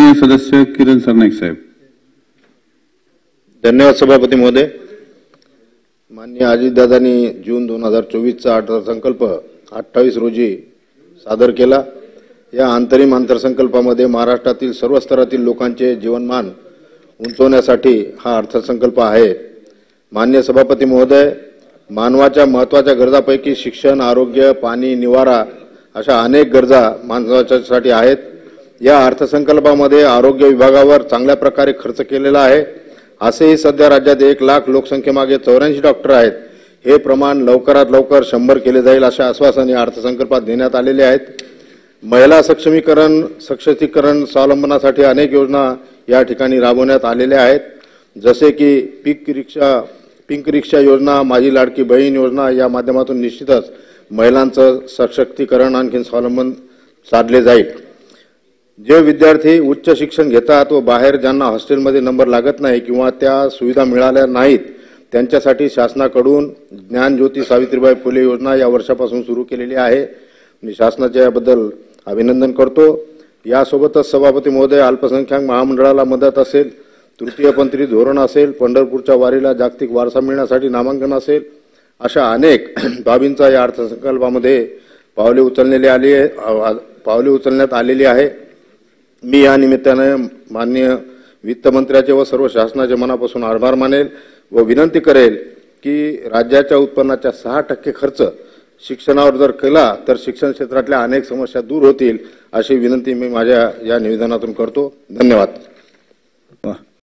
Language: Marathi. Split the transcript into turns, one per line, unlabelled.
माननीय सदस्य किरण सरनाईक साहेब.
धन्यवाद सभापती महोदय. माननीय अजितदादांनी जून 2024चा अर्थसंकल्प 28 रोजी सादर केला. या अंतरिम अर्थसंकल्पामध्ये महाराष्ट्रातील सर्व स्तरातील लोकांचे जीवनमान उंचवण्यासाठी हा अर्थसंकल्प आहे. माननीय सभापती महोदय, मानवाच्या महत्त्वाच्या गरजांपैकी शिक्षण, आरोग्य, पाणी, निवारा अशा अनेक गरजा मानवाच्यासाठी आहेत. या अर्थसंकल्पामध्ये आरोग्य विभागावर चांगल्या प्रकारे खर्च केलेला आहे. असेही सध्या राज्यात 1 लाख लोकसंख्येमागे 84 डॉक्टर आहेत. हे प्रमाण लवकरात लवकर 100 केले जाईल असे आश्वासन या अर्थसंकल्पात देण्यात आलेले आहेत. महिला सशक्तीकरण, स्वावलंबनासाठी अनेक योजना या ठिकाणी राबवण्यात आलेल्या आहेत. जसे की पिंक रिक्षा योजना, माझी लाडकी बहीण योजना या माध्यमातून निश्चितच महिलांचं सशक्तीकरण आणखी स्वावलंबन साधले जाईल. जे विद्यार्थी उच्च शिक्षण घेतात व बाहेर ज्यांना हॉस्टेलमध्ये नंबर लागत नाही किंवा त्या सुविधा मिळाल्या नाहीत त्यांच्यासाठी शासनाकडून ज्ञानज्योती सावित्रीबाई फुले योजना या वर्षापासून सुरू केलेली आहे. मी शासनाच्या याबद्दल अभिनंदन करतो. यासोबतच सभापती महोदय, अल्पसंख्याक महामंडळाला मदत असेल, तृतीयपंथी धोरण असेल, पंढरपूरच्या वारीला जागतिक वारसा मिळण्यासाठी नामांकन असेल, अशा अनेक बाबींचा या अर्थसंकल्पामध्ये पावले उचलण्यात आलेली आहे. मी या निमित्ताने माननीय वित्तमंत्र्याचे व सर्व शासनाचे मनापासून आभार मानेल व विनंती करेल की राज्याच्या उत्पन्नाच्या 6% खर्च शिक्षणावर जर केला तर शिक्षण क्षेत्रातल्या अनेक समस्या दूर होतील अशी विनंती मी माझ्या या निवेदनातून करतो. धन्यवाद.